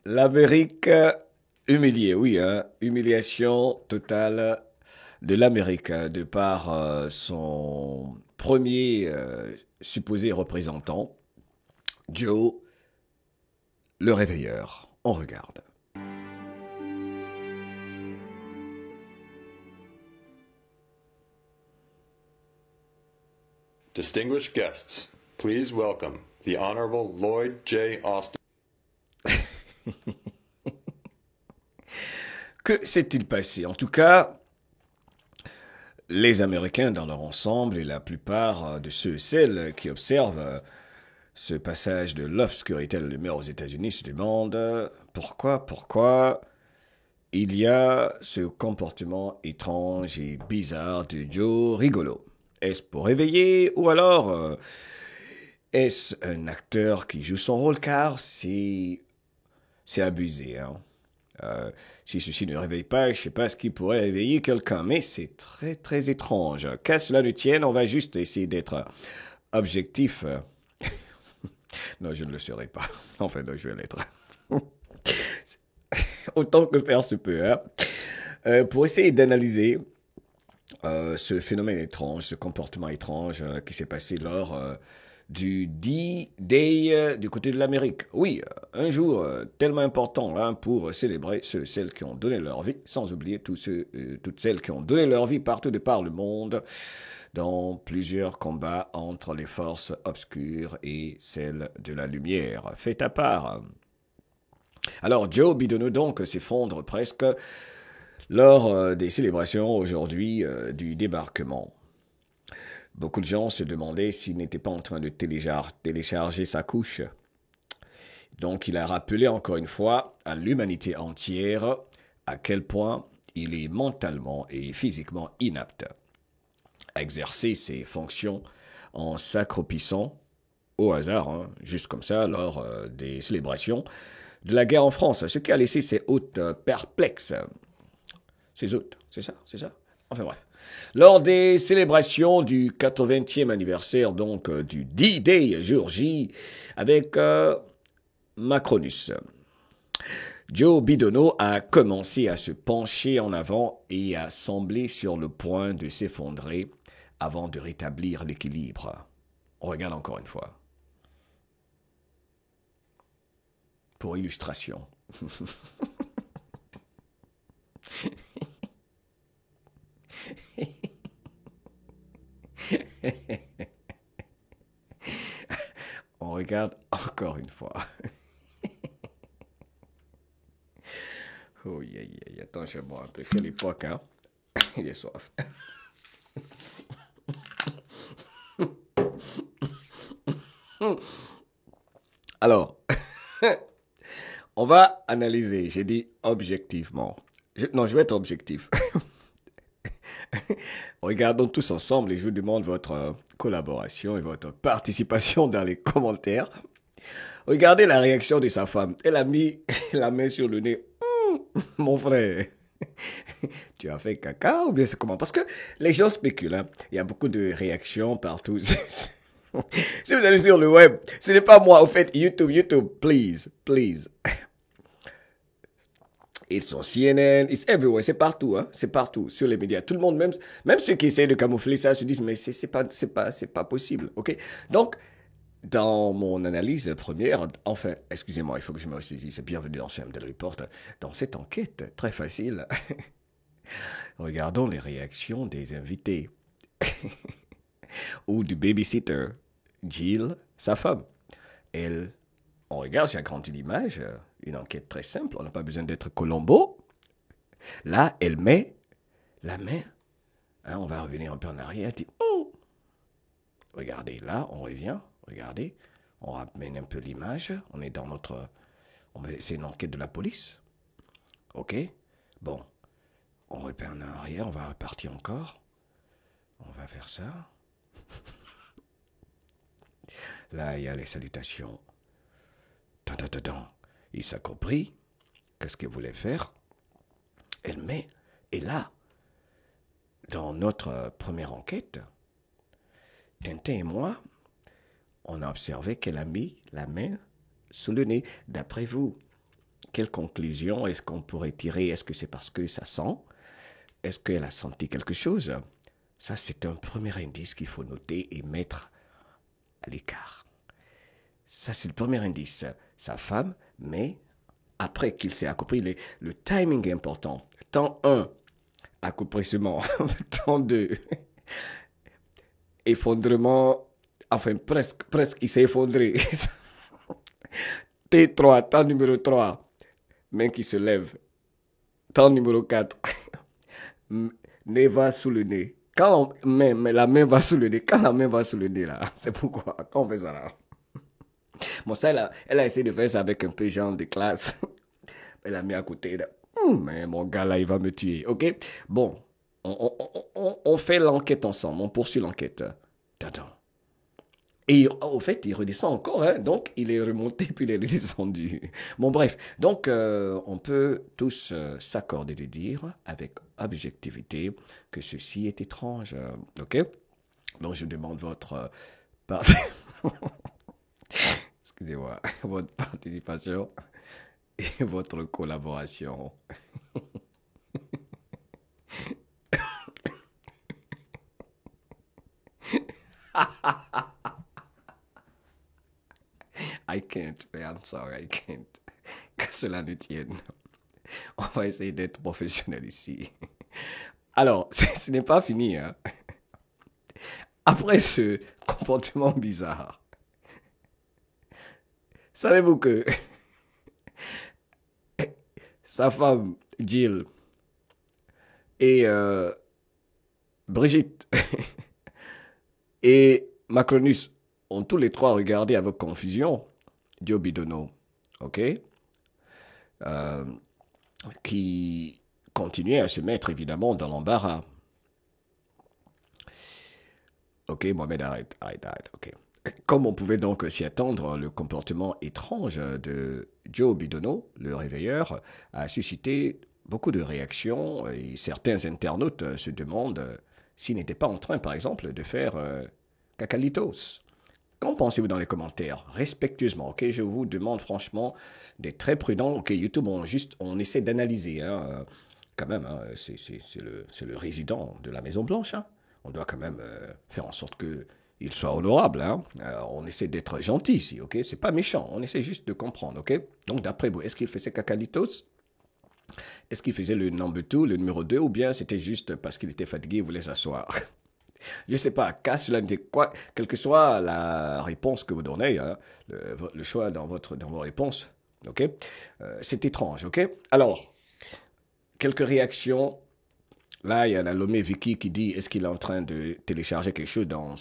L'Amérique humiliée, oui, hein, humiliation totale de l'Amérique de par son premier supposé représentant, Joe le Réveilleur. On regarde. Distinguished guests, please welcome the Honorable Lloyd J. Austin. Que s'est-il passé? En tout cas, les Américains dans leur ensemble et la plupart de ceux et celles qui observent ce passage de l'obscurité à la lumière aux États-Unis se demandent pourquoi il y a ce comportement étrange et bizarre de Joe Rigolo. Est-ce pour réveiller ou alors est-ce un acteur qui joue son rôle car c'est abusé. Hein. Si ceci ne réveille pas, je ne sais pas ce qui pourrait réveiller quelqu'un, mais c'est très très étrange. Qu'à cela ne tienne, on va juste essayer d'être objectif. Non, je ne le serai pas. Enfin, non, je vais l'être. Autant que faire se peut. Hein. Pour essayer d'analyser ce phénomène étrange, ce comportement étrange qui s'est passé lors du D-Day du côté de l'Amérique. Oui, un jour tellement important hein, pour célébrer ceux et celles qui ont donné leur vie, sans oublier tous ceux, toutes celles qui ont donné leur vie partout de par le monde dans plusieurs combats entre les forces obscures et celles de la lumière. Fait à part. Alors Joe Bidonneau donc s'effondre presque lors des célébrations aujourd'hui du débarquement. Beaucoup de gens se demandaient s'il n'était pas en train de télécharger sa couche. Donc il a rappelé encore une fois à l'humanité entière à quel point il est mentalement et physiquement inapte à exercer ses fonctions en s'accroupissant au hasard, hein, juste comme ça, lors des célébrations de la guerre en France, ce qui a laissé ses hôtes perplexes. Ses hôtes, c'est ça. Enfin bref. Lors des célébrations du 80e anniversaire donc du D-Day, jour J, avec Macronus. Joe Bidonneau a commencé à se pencher en avant et a semblé sur le point de s'effondrer avant de rétablir l'équilibre. On regarde encore une fois. Pour illustration. On regarde encore une fois. Oh, attends, je vais boire un peu. Quelle époque, hein? Il est soif. Alors, on va analyser. J'ai dit objectivement. Non, je vais être objectif. Regardons tous ensemble et je vous demande votre collaboration et votre participation dans les commentaires. Regardez la réaction de sa femme. Elle a mis la main sur le nez. Mon frère, tu as fait caca ou bien c'est comment? Parce que les gens spéculent. Hein. Il y a beaucoup de réactions partout. Si vous allez sur le web, ce n'est pas moi. Au fait, YouTube, please. Ils sont CNN, it's everywhere, c'est partout, hein, c'est partout sur les médias. Tout le monde, même ceux qui essayent de camoufler ça, se disent mais c'est pas possible, ok? Donc dans mon analyse première, enfin, excusez-moi, il faut que je me ressaisisse. Bienvenue dans ce MDL Report. Dans cette enquête très facile, regardons les réactions des invités ou du babysitter, Jill, sa femme. Elle, on regarde, j'ai agrandi l'image, une enquête très simple, on n'a pas besoin d'être Colombo. Là, elle met la main, hein, on va revenir un peu en arrière, elle dit, oh, regardez, là, on revient, regardez, on ramène un peu l'image, on est dans notre, c'est une enquête de la police, ok, bon, on revient en arrière, on va repartir encore, on va faire ça. Là, il y a les salutations. Il s'est compris. Qu'est-ce qu'il voulait faire? Elle met. Et là, dans notre première enquête, Tintin et moi, on a observé qu'elle a mis la main sous le nez. D'après vous, Quelle conclusion est-ce qu'on pourrait tirer? Est-ce que c'est parce que ça sent? Est-ce qu'elle a senti quelque chose? Ça, c'est un premier indice qu'il faut noter et mettre à l'écart. Ça, c'est le premier indice. Sa femme, mais après qu'il s'est accouplé, le timing est important. Temps 1, accouplissement. Temps 2, effondrement. Enfin, presque, il s'est effondré. T3, temps numéro 3, main qui se lève. Temps numéro 4, nez va sous le nez. Quand la main va sous le nez, quand la main va sous le nez, là, c'est pourquoi, quand on fait ça, là. Bon, ça, elle a essayé de faire ça avec un peu genre de classe. Elle a mis à côté, là. Mais mon gars, là, il va me tuer, ok? Bon, on fait l'enquête ensemble, on poursuit l'enquête. Attends. Et au fait, il redescend encore, hein? Donc il est remonté puis il est redescendu. Bon, bref, donc on peut tous s'accorder de dire avec objectivité que ceci est étrange, ok? Donc je demande votre excusez-moi, votre participation et votre collaboration. I can't, mais I'm sorry, I can't. Que cela ne tienne. On va essayer d'être professionnel ici. Alors, ce n'est pas fini, hein. Après ce comportement bizarre, savez-vous que sa femme, Jill, et Brigitte, et Macronus ont tous les trois regardé avec confusion Joe Bidonneau, ok, qui continuait à se mettre évidemment dans l'embarras. Ok, Mohamed, arrête, ok. Comme on pouvait donc s'y attendre, le comportement étrange de Joe Bidonneau, le réveilleur, a suscité beaucoup de réactions et certains internautes se demandent s'il n'était pas en train, par exemple, de faire cacalitos. Qu'en pensez-vous dans les commentaires? Respectueusement, ok? Je vous demande franchement d'être très prudent. Ok, YouTube, on essaie d'analyser, hein, quand même, hein, c'est le résident de la Maison Blanche, hein. On doit quand même faire en sorte qu'il soit honorable, hein. On essaie d'être gentil ici, ok? C'est pas méchant, on essaie juste de comprendre, ok? Donc d'après vous, est-ce qu'il faisait cacalitos? Est-ce qu'il faisait le number 2, le numéro 2, ou bien c'était juste parce qu'il était fatigué, il voulait s'asseoir? Je ne sais pas, qu'à cela ne dit quoi, quelle que soit la réponse que vous donnez, hein, le choix dans vos réponses, ok? C'est étrange, ok? Alors, quelques réactions. Là, il y a la Lomé Vicky qui dit, est-ce qu'il est en train de télécharger quelque chose dans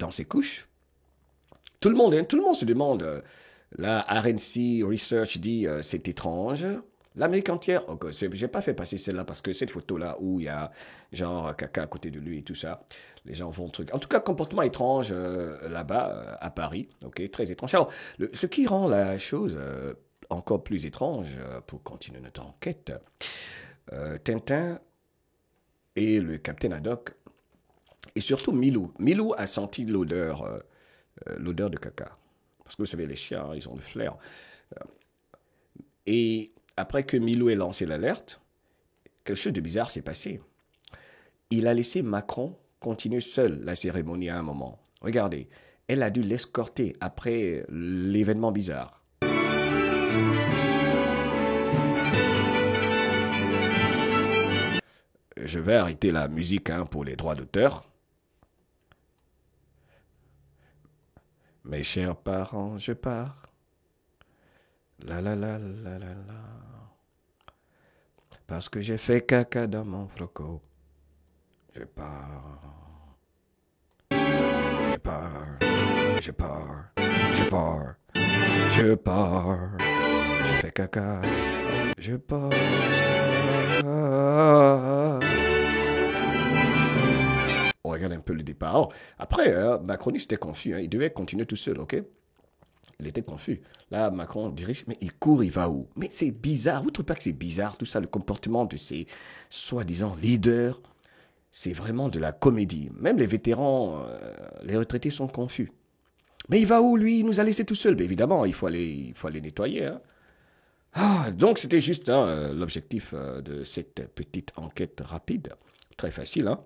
ses couches? Tout le monde se demande. Là, RNC Research dit, c'est étrange. L'Amérique entière, okay, j'ai pas fait passer celle-là parce que cette photo-là où il y a genre caca à côté de lui et tout ça, les gens vont truc. En tout cas, comportement étrange là-bas à Paris, ok, très étrange. Alors, ce qui rend la chose encore plus étrange pour continuer notre enquête, Tintin et le capitaine Haddock et surtout Milou. Milou a senti l'odeur de caca. Parce que vous savez, les chiens, ils ont le flair. Et après que Milou ait lancé l'alerte, quelque chose de bizarre s'est passé. Il a laissé Macron continuer seul la cérémonie à un moment. Regardez, elle a dû l'escorter après l'événement bizarre. Je vais arrêter la musique pour les droits d'auteur. Mes chers parents, je pars. La la la la la la. Parce que j'ai fait caca dans mon floco. Je pars. Je pars. Je pars. Je pars. Je pars. J'ai fait caca. Je pars. On regarde un peu le départ. Alors, après, Macron était confus. Il devait continuer tout seul, ok? Il était confus. Là, Macron dirige, mais il court, il va où? Mais c'est bizarre. Vous ne trouvez pas que c'est bizarre, tout ça, le comportement de ces soi-disant leaders? C'est vraiment de la comédie. Même les vétérans, les retraités sont confus. Mais il va où, lui? Il nous a laissés tout seuls. Mais évidemment, il faut aller nettoyer. Hein. Donc, c'était juste l'objectif de cette petite enquête rapide. Très facile, hein?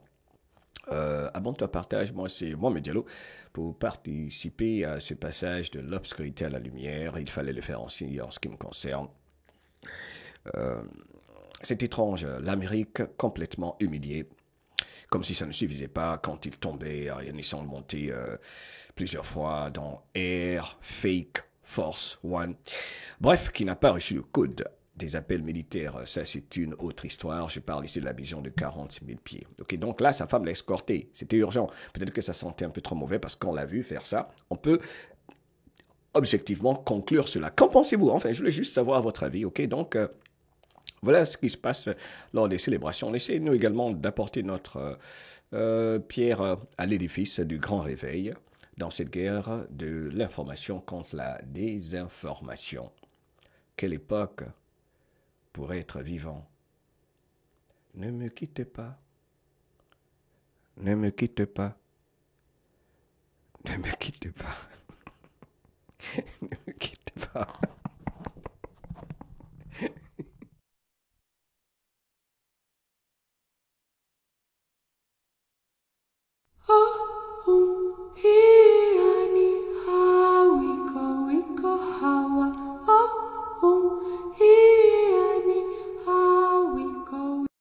Abonne-toi, partage. Moi, c'est Mohamed Diallo. Pour participer à ce passage de l'obscurité à la lumière, il fallait le faire aussi en ce qui me concerne. C'est étrange, l'Amérique complètement humiliée, comme si ça ne suffisait pas quand il tombait en essayant de monter plusieurs fois dans Air Fake Force One. Bref, qui n'a pas reçu le code des appels militaires. Ça, c'est une autre histoire. Je parle ici de la vision de 40 000 pieds. Ok, donc là, sa femme l'a escorté. C'était urgent. Peut-être que ça sentait un peu trop mauvais parce qu'on l'a vu faire ça. On peut objectivement conclure cela. Qu'en pensez-vous? Enfin, je voulais juste savoir votre avis. Ok, donc voilà ce qui se passe lors des célébrations. On essaie, nous également, d'apporter notre pierre à l'édifice du grand réveil dans cette guerre de l'information contre la désinformation. Quelle époque pour être vivant. Ne me quittez pas. Ne me quittez pas. Ne me quittez pas. Ne me quittez pas.